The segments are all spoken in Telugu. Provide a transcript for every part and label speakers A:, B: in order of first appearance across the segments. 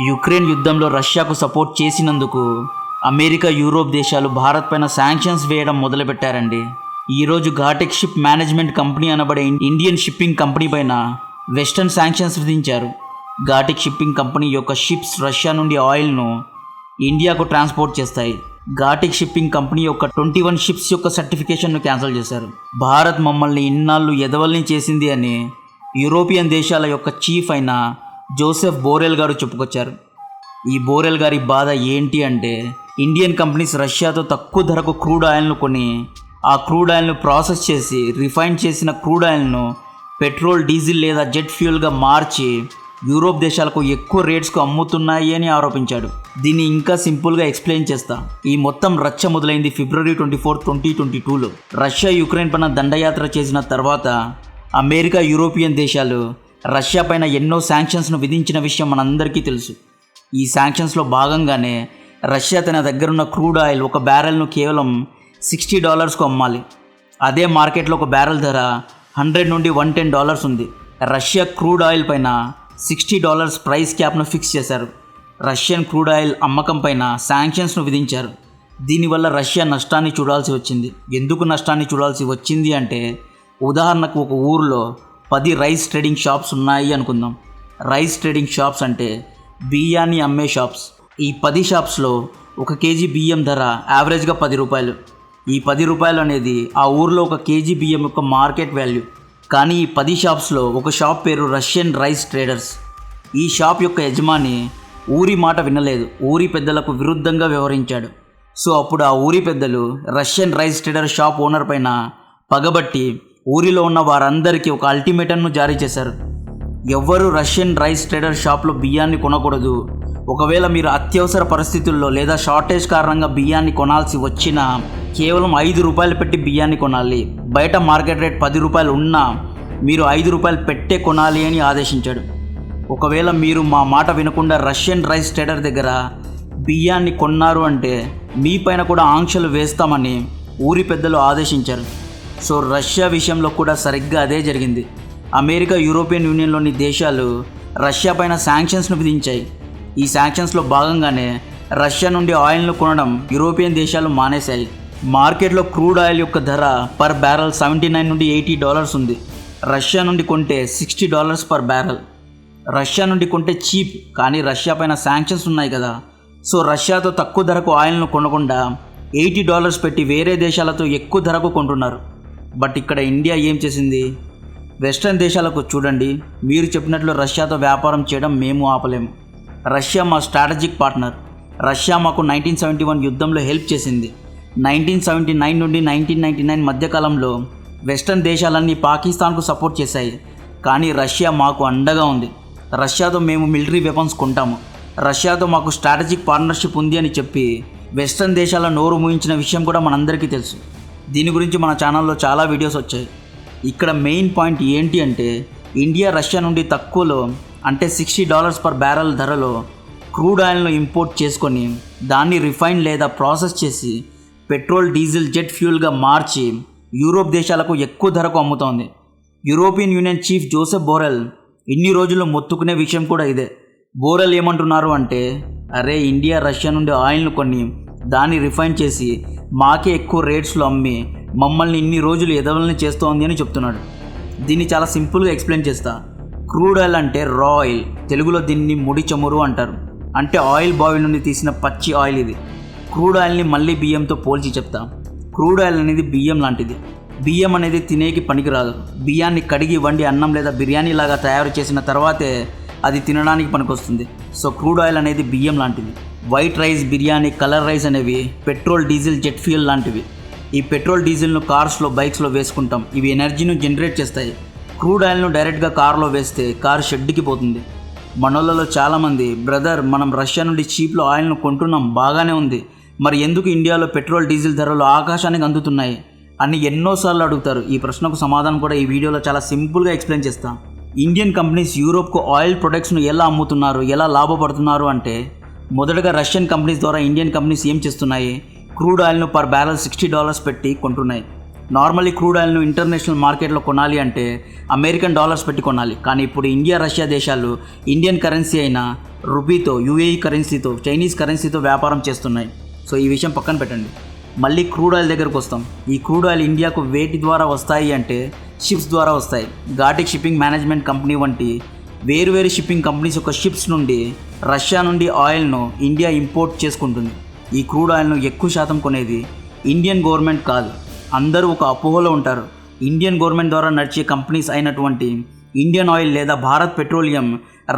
A: యుక్రెయిన్ యుద్ధంలో రష్యాకు సపోర్ట్ చేసినందుకు అమెరికా, యూరోప్ దేశాలు భారత్ పైన శాంక్షన్స్ వేయడం మొదలుపెట్టారండి. ఈరోజు ఘాటెక్ షిప్ మేనేజ్మెంట్ కంపెనీ అనబడే ఇండియన్ షిప్పింగ్ కంపెనీ పైన వెస్టర్న్ శాంక్షన్స్ విధించారు. ఘాటెక్ షిప్పింగ్ కంపెనీ యొక్క షిప్స్ రష్యా నుండి ఆయిల్ను ఇండియాకు ట్రాన్స్పోర్ట్ చేస్తాయి. ఘాటెక్ షిప్పింగ్ కంపెనీ యొక్క 21 షిప్స్ యొక్క సర్టిఫికేషన్ను క్యాన్సిల్ చేశారు. భారత్ మమ్మల్ని ఇన్నాళ్ళు ఎదవల్ని చేసింది అని యూరోపియన్ దేశాల యొక్క చీఫ్ అయిన జోసెఫ్ బోరెల్ గారు చెప్పుకొచ్చారు. ఈ బోరెల్ గారి బాధ ఏంటి అంటే, ఇండియన్ కంపెనీస్ రష్యాతో తక్కువ ధరకు క్రూడ్ ఆయిల్ను కొని ఆ క్రూడ్ ఆయిల్ను ప్రాసెస్ చేసి రిఫైన్ చేసిన క్రూడ్ ఆయిల్ను పెట్రోల్, డీజిల్ లేదా జెట్ ఫ్యూయల్గా మార్చి యూరోప్ దేశాలకు ఎక్కువ రేట్స్కు అమ్ముతున్నాయి అని ఆరోపించాడు. దీన్ని ఇంకా సింపుల్గా ఎక్స్ప్లెయిన్ చేస్తా. ఈ మొత్తం రచ్చ మొదలైంది ఫిబ్రవరి 24, 2022లో. రష్యా యుక్రెయిన్ పైన దండయాత్ర చేసిన తర్వాత అమెరికా, యూరోపియన్ దేశాలు రష్యా పైన ఎన్నో శాంక్షన్స్ను విధించిన విషయం మనందరికీ తెలుసు. ఈ శాంక్షన్స్లో భాగంగానే రష్యా తన దగ్గరున్న క్రూడ్ ఆయిల్ ఒక బ్యారెల్ను కేవలం $60కు అమ్మాలి. అదే మార్కెట్లో ఒక బ్యారెల్ ధర $100 నుండి $110 ఉంది. రష్యా క్రూడ్ ఆయిల్ పైన $60 ప్రైస్ క్యాప్ను ఫిక్స్ చేశారు. రష్యన్ క్రూడ్ ఆయిల్ అమ్మకం పైన శాంక్షన్స్ను విధించారు. దీనివల్ల రష్యా నష్టాన్ని చూడాల్సి వచ్చింది. ఎందుకు నష్టాన్ని చూడాల్సి వచ్చింది అంటే, ఉదాహరణకు ఒక ఊరిలో 10 రైస్ ట్రేడింగ్ షాప్స్ ఉన్నాయి అనుకుందాం. రైస్ ట్రేడింగ్ షాప్స్ అంటే బియ్యాన్ని అమ్మే షాప్స్. ఈ 10 షాప్స్లో 1 కేజీ బియ్యం ధర యావరేజ్గా ₹10. ఈ ₹10 అనేది ఆ ఊరిలో 1 కేజీ బియ్యం యొక్క మార్కెట్ వాల్యూ. కానీ ఈ 10 షాప్స్లో ఒక షాప్ పేరు రష్యన్ రైస్ ట్రేడర్స్. ఈ షాప్ యొక్క యజమాని ఊరి మాట వినలేదు, ఊరి పెద్దలకు విరుద్ధంగా వ్యవహరించాడు. సో అప్పుడు ఆ ఊరి పెద్దలు Russian rice trader shop owner పైన పగబట్టి ఊరిలో ఉన్న వారందరికీ ఒక అల్టిమేటంను జారీ చేశారు. ఎవ్వరూ రష్యన్ రైస్ ట్రేడర్ షాప్లో బియ్యాన్ని కొనకూడదు. ఒకవేళ మీరు అత్యవసర పరిస్థితుల్లో లేదా షార్టేజ్ కారణంగా బియ్యాన్ని కొనాల్సి వచ్చినా కేవలం ₹5 పెట్టి బియ్యాన్ని కొనాలి. బయట మార్కెట్ రేట్ ₹10 ఉన్నా మీరు ₹5 పెట్టే కొనాలి అని ఆదేశించాడు. ఒకవేళ మీరు మా మాట వినకుండా రష్యన్ రైస్ ట్రేడర్ దగ్గర బియ్యాన్ని కొన్నారు అంటే మీ పైన కూడా ఆంక్షలు వేస్తామని ఊరి పెద్దలు ఆదేశించారు. సో రష్యా విషయంలో కూడా సరిగ్గా అదే జరిగింది. అమెరికా, యూరోపియన్ యూనియన్లోని దేశాలు రష్యా పైన శాంక్షన్స్ను విధించాయి. ఈ శాంక్షన్స్లో భాగంగానే రష్యా నుండి ఆయిల్ను కొనడం యూరోపియన్ దేశాలు మానేశాయి. మార్కెట్లో క్రూడ్ ఆయిల్ యొక్క ధర పర్ బ్యారెల్ $79 నుండి $80 ఉంది. రష్యా నుండి కొంటే $60 పర్ బ్యారెల్. రష్యా నుండి కొంటే చీప్, కానీ రష్యా పైన శాంక్షన్స్ ఉన్నాయి కదా. సో రష్యాతో తక్కువ ధరకు ఆయిల్ను కొనకుండా $80 పెట్టి వేరే దేశాలతో ఎక్కువ ధరకు కొంటున్నారు. బట్ ఇక్కడ ఇండియా ఏం చేసింది? వెస్ట్రన్ దేశాలకు చూడండి, మీరు చెప్పినట్లు రష్యాతో వ్యాపారం చేయడం మేము ఆపలేము. రష్యా మా స్ట్రాటజిక్ పార్ట్నర్. రష్యా మాకు 1971 యుద్ధంలో హెల్ప్ చేసింది. 1979 నుండి 1999 మధ్యకాలంలో వెస్ట్రన్ దేశాలన్నీ పాకిస్తాన్కు సపోర్ట్ చేశాయి. కానీ రష్యా మాకు అండగా ఉంది. రష్యాతో మేము మిలిటరీ వెపన్స్ కొంటాము. రష్యాతో మాకు స్ట్రాటజిక్ పార్ట్నర్షిప్ ఉంది అని చెప్పి వెస్ట్రన్ దేశాల నోరు మూయించిన విషయం కూడా మనందరికీ తెలుసు. దీని గురించి మన ఛానల్లో చాలా వీడియోస్ వచ్చాయి. ఇక్కడ మెయిన్ పాయింట్ ఏంటి అంటే, ఇండియా రష్యా నుండి తక్కువలో అంటే $60 పర్ బ్యారెల్ ధరలో క్రూడ్ ఆయిల్ను ఇంపోర్ట్ చేసుకొని దాన్ని రిఫైన్ లేదా ప్రాసెస్ చేసి పెట్రోల్, డీజిల్, జెట్ ఫ్యూయల్గా మార్చి యూరోప్ దేశాలకు ఎక్కువ ధరకు అమ్ముతోంది. యూరోపియన్ యూనియన్ చీఫ్ జోసెఫ్ బోరెల్ ఇన్ని రోజులు మొత్తుకునే విషయం కూడా ఇదే. బోరెల్ ఏమంటున్నారు అంటే, అరే ఇండియా రష్యా నుండి ఆయిల్ను కొని దాన్ని రిఫైన్ చేసి మాకే ఎక్కువ రేట్స్లో అమ్మి మమ్మల్ని ఇన్ని రోజులు ఎదవల్ని చేస్తోంది అని చెప్తున్నాడు. దీన్ని చాలా సింపుల్గా ఎక్స్ప్లెయిన్ చేస్తా. క్రూడ్ ఆయిల్ అంటే రా ఆయిల్, తెలుగులో దీన్ని ముడి చమురు అంటారు. అంటే ఆయిల్ బాయిల్ నుండి తీసిన పచ్చి ఆయిల్ ఇది. క్రూడ్ ఆయిల్ని మళ్ళీ బియ్యంతో పోల్చి చెప్తా. క్రూడ్ ఆయిల్ అనేది బియ్యం లాంటిది. బియ్యం అనేది తినేకి పనికిరాదు. బియ్యాన్ని కడిగి వండి అన్నం లేదా బిర్యానీ లాగా తయారు చేసిన తర్వాతే అది తినడానికి పనికొస్తుంది. సో క్రూడ్ ఆయిల్ అనేది బియ్యం లాంటిది. White rice, biryani, colour rice అనేవి పెట్రోల్, డీజిల్, జెట్ ఫ్యూయల్ లాంటివి. ఈ పెట్రోల్, డీజిల్ను కార్స్లో, బైక్స్లో వేసుకుంటాం. ఇవి ఎనర్జీని జనరేట్ చేస్తాయి. క్రూడ్ ఆయిల్ను డైరెక్ట్గా కార్లో వేస్తే కారు షెడ్కి పోతుంది. మనోళ్ళలో చాలామంది, బ్రదర్ మనం రష్యా నుండి చీప్లో ఆయిల్ను కొంటున్నాం, బాగానే ఉంది, మరి ఎందుకు ఇండియాలో పెట్రోల్, డీజిల్ ధరలు ఆకాశానికి అందుతున్నాయి అని ఎన్నోసార్లు అడుగుతారు. ఈ ప్రశ్నకు సమాధానం కూడా ఈ వీడియోలో చాలా సింపుల్గా ఎక్స్ప్లెయిన్ చేస్తాం. ఇండియన్ కంపెనీస్ యూరోప్కు ఆయిల్ ప్రొడక్ట్స్ను ఎలా అమ్ముతున్నారు, ఎలా లాభపడుతున్నారు అంటే, మొదటగా రష్యన్ కంపెనీస్ ద్వారా ఇండియన్ కంపెనీస్ ఏం చేస్తున్నాయి? క్రూడ్ ఆయిల్ను పర్ బ్యారెల్ $60 పెట్టి కొంటున్నాయి. నార్మల్లీ క్రూడ్ ఆయిల్ను ఇంటర్నేషనల్ మార్కెట్లో కొనాలి అంటే అమెరికన్ డాలర్స్ పెట్టి కొనాలి. కానీ ఇప్పుడు ఇండియా రష్యా దేశాలు ఇండియన్ కరెన్సీ అయిన రూపీతో, యూఏఈ కరెన్సీతో, చైనీస్ కరెన్సీతో వ్యాపారం చేస్తున్నాయి. సో ఈ విషయం పక్కన పెట్టండి. మళ్ళీ క్రూడ్ ఆయిల్ దగ్గరకు వస్తాం. ఈ క్రూడ్ ఆయిల్ ఇండియాకు వేటి ద్వారా వస్తాయి అంటే షిప్స్ ద్వారా వస్తాయి. ఘాటిక్ షిప్పింగ్ మేనేజ్మెంట్ కంపెనీ వంటి వేరువేరు షిప్పింగ్ కంపెనీస్ యొక్క షిప్స్ నుండి రష్యా నుండి ఆయిల్ను ఇండియా ఇంపోర్ట్ చేసుకుంటుంది. ఈ క్రూడ్ ఆయిల్ను ఎక్కువ శాతం కొనేది ఇండియన్ గవర్నమెంట్ కాదు. అందరూ ఒక అపోహలో ఉంటారు. ఇండియన్ గవర్నమెంట్ ద్వారా నడిచే కంపెనీస్ అయినటువంటి ఇండియన్ ఆయిల్ లేదా భారత్ పెట్రోలియం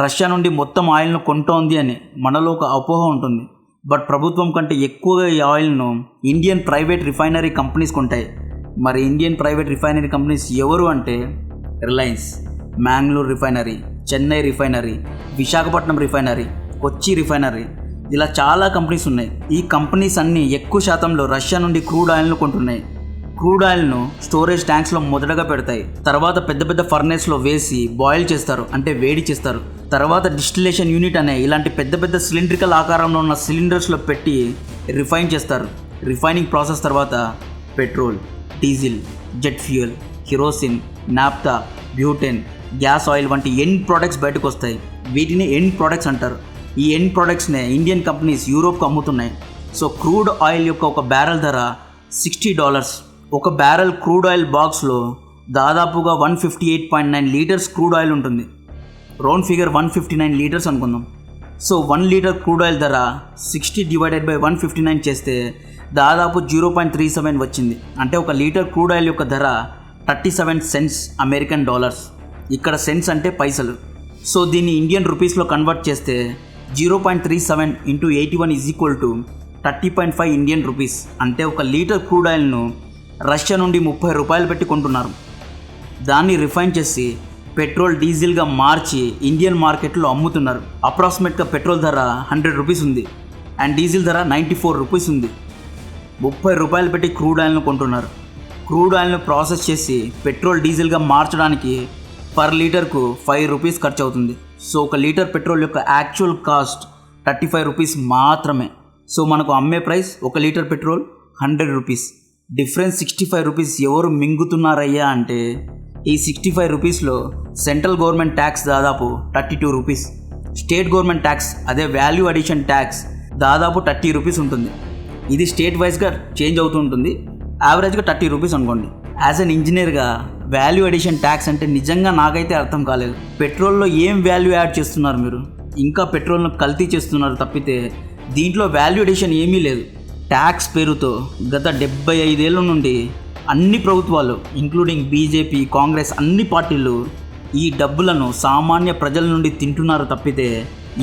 A: రష్యా నుండి మొత్తం ఆయిల్ను కొంటోంది అని మనలో ఒక అపోహ ఉంటుంది. బట్ ప్రభుత్వం కంటే ఎక్కువగా ఈ ఆయిల్ను ఇండియన్ ప్రైవేట్ రిఫైనరీ కంపెనీస్ కొంటాయి. మరి ఇండియన్ ప్రైవేట్ రిఫైనరీ కంపెనీస్ ఎవరు అంటే Reliance, Mangalore refinery, Chennai refinery, Visakhapatnam refinery, Kochi refinery, ఇలా చాలా కంపెనీస్ ఉన్నాయి. ఈ కంపెనీస్ అన్నీ ఎక్కువ శాతంలో రష్యా నుండి క్రూడ్ ఆయిల్ను కొంటున్నాయి. క్రూడ్ ఆయిల్ను స్టోరేజ్ ట్యాంక్స్లో మొదటగా పెడతాయి. తర్వాత పెద్ద పెద్ద ఫర్నేస్లో వేసి బాయిల్ చేస్తారు, అంటే వేడి చేస్తారు. తర్వాత డిస్టిలేషన్ యూనిట్ అనే ఇలాంటి పెద్ద పెద్ద సిలిండ్రికల్ ఆకారంలో ఉన్న సిలిండర్స్లో పెట్టి రిఫైన్ చేస్తారు. రిఫైనింగ్ ప్రాసెస్ తర్వాత petrol, diesel, jet fuel, kerosene, naphtha, butane, gas oil వంటి ఎండ్ ప్రోడక్ట్స్ బయటకు వస్తాయి. వీటిని ఎండ్ ప్రోడక్ట్స్ అంటారు. ఈ ఎండ్ ప్రోడక్ట్స్నే ఇండియన్ కంపెనీస్ యూరోప్కు అమ్ముతున్నాయి. సో క్రూడ్ ఆయిల్ యొక్క ఒక బ్యారెల్ ధర $60. ఒక బ్యారెల్ క్రూడ్ ఆయిల్ బాక్స్లో దాదాపుగా 158.9 లీటర్స్ క్రూడ్ ఆయిల్ ఉంటుంది. రౌండ్ ఫిగర్ 159 లీటర్స్ అనుకుందాం. సో 1 లీటర్ క్రూడ్ ఆయిల్ ధర 60 డివైడెడ్ బై 159 చేస్తే దాదాపు 0.37 వచ్చింది. అంటే ఒక లీటర్ క్రూడ్ ఆయిల్ యొక్క ధర 37 సెంట్స్ అమెరికన్ డాలర్స్. ఇక్కడ సెంట్స్ అంటే పైసలు. సో దీన్ని ఇండియన్ రూపీస్లో కన్వర్ట్ చేస్తే 0.37 into 81 is equal to 30.5 Indian rupees. అంటే ఒక లీటర్ క్రూడ్ ఆయిల్ను రష్యా నుండి 30 రూపాయలు పెట్టి కొంటున్నారు. దాన్ని రిఫైన్ చేసి పెట్రోల్, డీజిల్గా మార్చి ఇండియన్ మార్కెట్లో అమ్ముతున్నారు. అప్రాక్సిమేట్గా పెట్రోల్ ధర 100 రూపీస్ ఉంది అండ్ డీజిల్ ధర 94 రూపీస్ ఉంది. 30 రూపాయలు పెట్టి క్రూడ్ ఆయిల్ను కొంటున్నారు. క్రూడ్ ఆయిల్ను ప్రాసెస్ చేసి పెట్రోల్, డీజిల్గా మార్చడానికి పర్ లీటర్కు 5 రూపీస్ ఖర్చు అవుతుంది. సో ఒక లీటర్ పెట్రోల్ యొక్క యాక్చువల్ కాస్ట్ 35 రూపీస్ మాత్రమే. సో మనకు అమ్మే ప్రైస్ ఒక litre petrol 100 rupees. Difference 65 rupees ఎవరు మింగుతున్నారయ్యా అంటే ఈ 65 రూపీస్లో సెంట్రల్ గవర్నమెంట్ ట్యాక్స్ దాదాపు 32 రూపీస్, స్టేట్ గవర్నమెంట్ ట్యాక్స్ అదే వాల్యూ అడిషన్ ట్యాక్స్ దాదాపు 30 రూపీస్ ఉంటుంది. ఇది స్టేట్ వైజ్గా చేంజ్ అవుతూ ఉంటుంది. యావరేజ్గా 30 రూపీస్ అనుకోండి. యాజ్ అన్ ఇంజనీర్గా వాల్యూ అడిషన్ ట్యాక్స్ అంటే నిజంగా నాకైతే అర్థం కాలేదు. పెట్రోల్లో ఏం వాల్యూ యాడ్ చేస్తున్నారు మీరు? ఇంకా పెట్రోల్ను కల్తీ చేస్తున్నారు తప్పితే దీంట్లో వాల్యూ అడిషన్ ఏమీ లేదు. ట్యాక్స్ పేరుతో గత 75 ఏళ్ళ నుండి అన్ని ప్రభుత్వాలు ఇంక్లూడింగ్ బీజేపీ, కాంగ్రెస్ అన్ని పార్టీలు ఈ డబ్బులను సామాన్య ప్రజల నుండి తింటున్నారు తప్పితే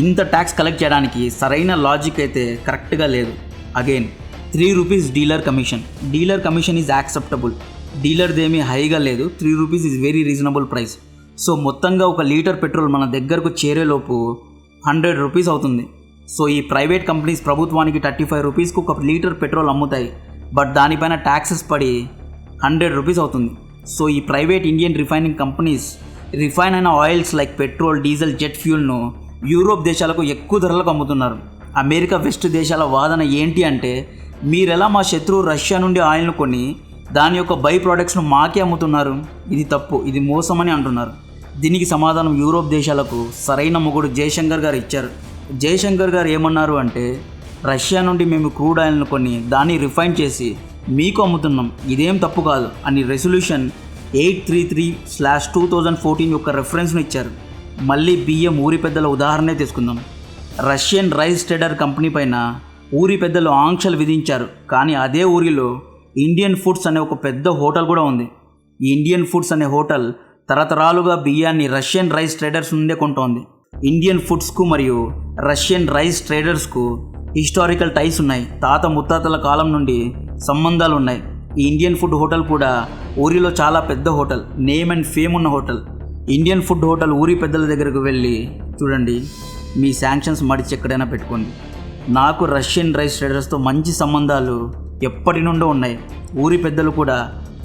A: ఇంత ట్యాక్స్ కలెక్ట్ చేయడానికి సరైన లాజిక్ అయితే కరెక్ట్గా లేదు. Again 3 rupees dealer commission. Dealer commission is acceptable. డీలర్దేమీ హైగా లేదు. 3 rupees is very reasonable price. So మొత్తంగా ఒక లీటర్ పెట్రోల్ మన దగ్గరకు చేరేలోపు 100 రూపీస్ అవుతుంది. సో ఈ ప్రైవేట్ కంపెనీస్ ప్రభుత్వానికి 35 రూపీస్కు ఒక లీటర్ పెట్రోల్ అమ్ముతాయి. బట్ దానిపైన ట్యాక్సెస్ పడి 100 రూపీస్ అవుతుంది. సో ఈ private Indian refining companies refine అయిన oils like petrol, diesel, jet ఫ్యూల్ను యూరోప్ దేశాలకు ఎక్కువ ధరలకు అమ్ముతున్నారు. అమెరికా, వెస్ట్ దేశాల వాదన ఏంటి అంటే మీరెలా మా శత్రువు రష్యా నుండి ఆయిల్ను కొని దాని యొక్క బై ప్రోడక్ట్స్ను మాకే అమ్ముతున్నారు? ఇది తప్పు, ఇది మోసమని అంటున్నారు. దీనికి సమాధానం యూరోప్ దేశాలకు సరైన మొగుడు జయశంకర్ గారు ఇచ్చారు. జయశంకర్ గారు ఏమన్నారు అంటే రష్యా నుండి మేము క్రూడ్ ఆయిల్ను కొని దాన్ని రిఫైన్ చేసి మీకు అమ్ముతున్నాం, ఇదేం తప్పు కాదు అని రెజల్యూషన్ 833/2014 యొక్క రెఫరెన్స్ను ఇచ్చారు. మళ్ళీ బియ్యం ఊరి పెద్దల ఉదాహరణే తీసుకుందాం. రష్యన్ రైస్ ట్రేడర్ కంపెనీ పైన ఊరి పెద్దలు ఆంక్షలు విధించారు. కానీ అదే ఊరిలో ఇండియన్ ఫుడ్స్ అనే ఒక పెద్ద హోటల్ కూడా ఉంది. ఈ ఇండియన్ ఫుడ్స్ అనే హోటల్ తరతరాలుగా బియ్యాన్ని రష్యన్ రైస్ ట్రేడర్స్ నుండే కొంటోంది. ఇండియన్ ఫుడ్స్కు మరియు రష్యన్ రైస్ ట్రేడర్స్కు హిస్టారికల్ టైస్ ఉన్నాయి. తాత ముత్తాతల కాలం నుండి సంబంధాలు ఉన్నాయి. ఈ ఇండియన్ ఫుడ్ హోటల్ కూడా ఊరిలో చాలా పెద్ద హోటల్, నేమ్ అండ్ ఫేమ్ ఉన్న హోటల్. ఇండియన్ ఫుడ్ హోటల్ ఊరి పెద్దల దగ్గరకు వెళ్ళి చూడండి, మీ శాంక్షన్స్ మడిచి ఎక్కడైనా పెట్టుకోండి. నాకు రష్యన్ రైస్ ట్రేడర్స్తో మంచి సంబంధాలు ఎప్పటి నుండో ఉన్నాయి. ఊరి పెద్దలు కూడా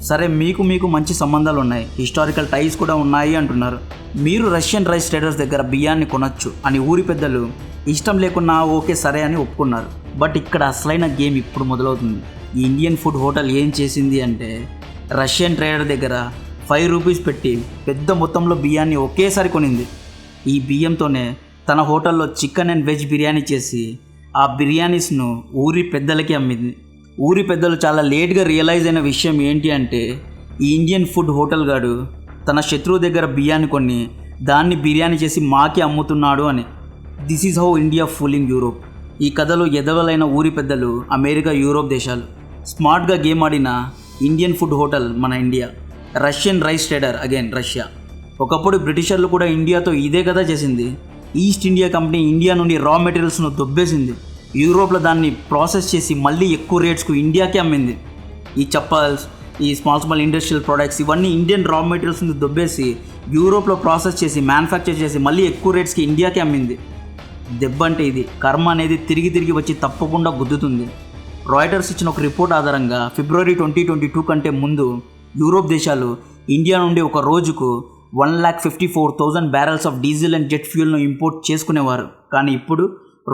A: సరే మీకు మంచి సంబంధాలు ఉన్నాయి, హిస్టారికల్ టైస్ కూడా ఉన్నాయి అంటున్నారు. మీరు రష్యన్ రైస్ ట్రేడర్స్ దగ్గర బియ్యాన్ని కొనొచ్చు అని ఊరి పెద్దలు ఇష్టం లేకున్నా ఓకే సరే అని ఒప్పుకున్నారు. బట్ ఇక్కడ అసలైన గేమ్ ఇప్పుడు మొదలవుతుంది. ఈ ఇండియన్ ఫుడ్ హోటల్ ఏం చేసింది అంటే రష్యన్ ట్రేడర్ దగ్గర 5 రూపీస్ పెట్టి పెద్ద మొత్తంలో బియ్యాన్ని ఒకేసారి కొనింది. ఈ బియ్యంతోనే తన హోటల్లో చికెన్ అండ్ వెజ్ బిర్యానీ చేసి ఆ బిర్యానీస్ను ఊరి పెద్దలకి అమ్మింది. ఊరి పెద్దలు చాలా లేట్గా రియలైజ్ అయిన విషయం ఏంటి అంటే, ఈ ఇండియన్ ఫుడ్ హోటల్ గాడు తన శత్రువు దగ్గర బియ్యాన్ని కొని దాన్ని బిర్యానీ చేసి మాకి అమ్ముతున్నాడు అని. This is how India fooling Europe. ఈ కథలో ఎదవలైన ఊరి పెద్దలు అమెరికా, యూరోప్ దేశాలు. స్మార్ట్గా గేమ్ ఆడిన ఇండియన్ ఫుడ్ హోటల్ మన India. Russian rice trader again Russia. ఒకప్పుడు బ్రిటిషర్లు కూడా ఇండియాతో ఇదే కదా చేసింది. ఈస్ట్ ఇండియా కంపెనీ ఇండియా నుండి రా మెటీరియల్స్ను దొబ్బేసింది. యూరోప్లో దాన్ని ప్రాసెస్ చేసి మళ్ళీ ఎక్కువ రేట్స్కు ఇండియాకే అమ్మింది. ఈ చప్పల్స్, ఈ స్మాల్ ఇండస్ట్రియల్ ప్రొడక్ట్స్ ఇవన్నీ ఇండియన్ రా మెటీరియల్స్ని దొబ్బేసి యూరోప్లో ప్రాసెస్ చేసి మ్యానుఫ్యాక్చర్ చేసి మళ్ళీ ఎక్కువ రేట్స్కి ఇండియాకే అమ్మింది. దెబ్బ అంటే ఇది. కర్మ అనేది తిరిగి వచ్చి తప్పకుండా గుద్దుతుంది. రాయిటర్స్ ఇచ్చిన ఒక రిపోర్ట్ ఆధారంగా ఫిబ్రవరి 2022 కంటే ముందు యూరోప్ దేశాలు ఇండియా నుండి ఒక రోజుకు 1,54,000 barrels of diesel and jet ఫ్యూయల్ను ఇంపోర్ట్ చేసుకునేవారు. కానీ ఇప్పుడు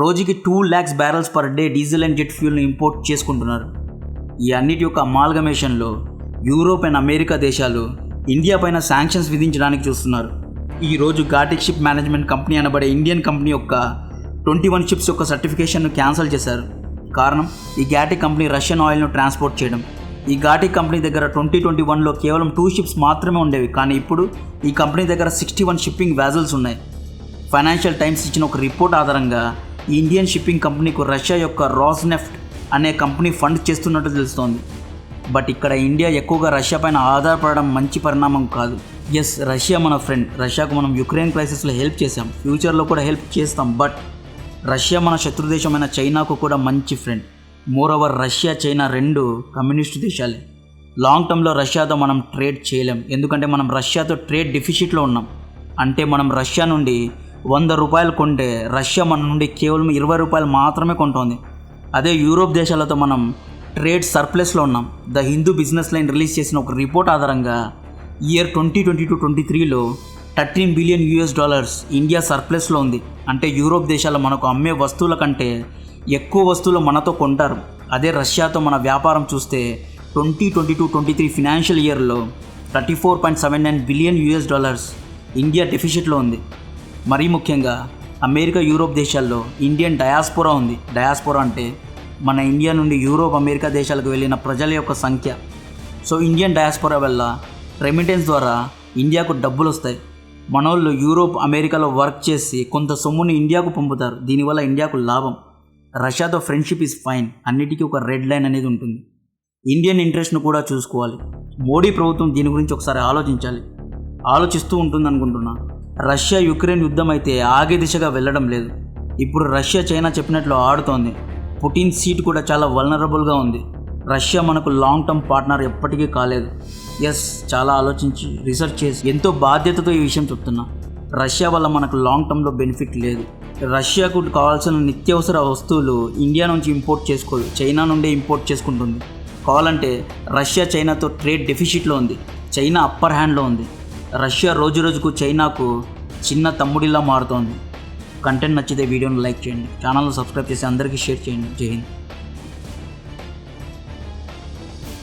A: రోజుకి 2 lakhs barrels per day diesel and jet ఫ్యూయల్ను ఇంపోర్ట్ చేసుకుంటున్నారు. ఈ అన్నిటి యొక్క అమాల్గమేషన్లో యూరోప్ అండ్ అమెరికా దేశాలు ఇండియా పైన శాంక్షన్స్ విధించడానికి చూస్తున్నారు. ఈరోజు ఘాటిక్ షిప్ మేనేజ్మెంట్ కంపెనీ అనబడే ఇండియన్ కంపెనీ యొక్క 21 షిప్స్ యొక్క సర్టిఫికేషన్ను క్యాన్సిల్ చేశారు. కారణం, ఈ ఘాటిక్ కంపెనీ రష్యన్ ఆయిల్ను ట్రాన్స్పోర్ట్ చేయడం. ఈ ఘాటిక్ కంపెనీ దగ్గర 2021లో కేవలం 2 షిప్స్ మాత్రమే ఉండేవి. కానీ ఇప్పుడు ఈ కంపెనీ దగ్గర 61 షిప్పింగ్ వ్యాజల్స్ ఉన్నాయి. ఫైనాన్షియల్ టైమ్స్ ఇచ్చిన ఒక రిపోర్ట్ ఆధారంగా ఈ ఇండియన్ షిప్పింగ్ కంపెనీకు రష్యా యొక్క రాస్నెఫ్ట్ అనే కంపెనీ ఫండ్ చేస్తున్నట్టు తెలుస్తోంది. బట్ ఇక్కడ ఇండియా ఎక్కువగా రష్యా పైన ఆధారపడడం మంచి పరిణామం కాదు. ఎస్, రష్యా మన ఫ్రెండ్. రష్యాకు మనం యుక్రెయిన్ క్రైసిస్లో హెల్ప్ చేసాం, ఫ్యూచర్లో కూడా హెల్ప్ చేస్తాం. బట్ రష్యా మన శత్రుదేశమైన చైనాకు కూడా మంచి friend. Moreover Russia, China 2 communist దేశాలే. లాంగ్ టర్మ్లో రష్యాతో మనం ట్రేడ్ చేయలేం. ఎందుకంటే మనం రష్యాతో ట్రేడ్ డెఫిసిట్లో ఉన్నాం. అంటే మనం రష్యా నుండి 100 రూపాయలు కొంటే రష్యా మన నుండి కేవలం 20 రూపాయలు మాత్రమే కొంటోంది. అదే యూరోప్ దేశాలతో మనం ట్రేడ్ సర్ప్లస్లో ఉన్నాం. The Hindu business line release చేసిన ఒక రిపోర్ట్ ఆధారంగా ఇయర్ 2022-23లో $13 బిలియన్ ఇండియా సర్ప్లస్లో ఉంది. అంటే యూరోప్ దేశాలు మనకు అమ్మే వస్తువుల కంటే ఎక్కువ వస్తువులు మనతో కొంటారు. అదే రష్యాతో మన వ్యాపారం చూస్తే 2022-23 ఫినాన్షియల్ ఇయర్లో $34.79 బిలియన్ ఇండియా డెఫిసిట్లో ఉంది. మరీ ముఖ్యంగా అమెరికా, యూరోప్ దేశాల్లో ఇండియన్ డయాస్పోరా ఉంది. డయాస్పోరా అంటే మన ఇండియా నుండి యూరోప్, అమెరికా దేశాలకు వెళ్ళిన ప్రజల యొక్క సంఖ్య. సో ఇండియన్ డయాస్పోరా వల్ల రెమిటెన్స్ ద్వారా ఇండియాకు డబ్బులు వస్తాయి. మనోళ్ళు యూరోప్, అమెరికాలో వర్క్ చేసి కొంత సొమ్ముని ఇండియాకు పంపుతారు. దీనివల్ల ఇండియాకు లాభం. రష్యాతో ఫ్రెండ్షిప్ ఈజ్ ఫైన్. అన్నిటికీ ఒక రెడ్ లైన్ అనేది ఉంటుంది. ఇండియన్ ఇంట్రెస్ట్ను కూడా చూసుకోవాలి. మోడీ ప్రభుత్వం దీని గురించి ఒకసారి ఆలోచిస్తూ ఉంటుంది అనుకుంటున్నా. రష్యా యుక్రెయిన్ యుద్ధం అయితే ఆగే దిశగా వెళ్ళడం లేదు. ఇప్పుడు రష్యా, చైనా చెప్పినట్లు ఆడుతోంది. పుటిన్ సీట్ కూడా చాలా వల్నరబుల్గా ఉంది. రష్యా మనకు లాంగ్ టర్మ్ పార్ట్నర్ ఎప్పటికీ కాలేదు. ఎస్, చాలా ఆలోచించి రీసెర్చ్ చేసి ఎంతో బాధ్యతతో ఈ విషయం చెప్తున్నా. రష్యా వల్ల మనకు లాంగ్ టర్మ్లో బెనిఫిట్ లేదు. రష్యాకు కావాల్సిన నిత్యావసర వస్తువులు ఇండియా నుంచి ఇంపోర్ట్ చేసుకోదు, చైనా నుండే ఇంపోర్ట్ చేసుకుంటుంది. కావాలంటే రష్యా చైనాతో ట్రేడ్ డెఫిసిట్లో ఉంది. చైనా అప్పర్ హ్యాండ్లో ఉంది. రష్యా రోజుకు చైనాకు చిన్న తమ్ముడిలా మారుతోంది. కంటెంట్ నచ్చితే వీడియోని లైక్ చేయండి, ఛానల్ను సబ్స్క్రైబ్ చేసి అందరికీ షేర్ చేయండి. జై హింద్.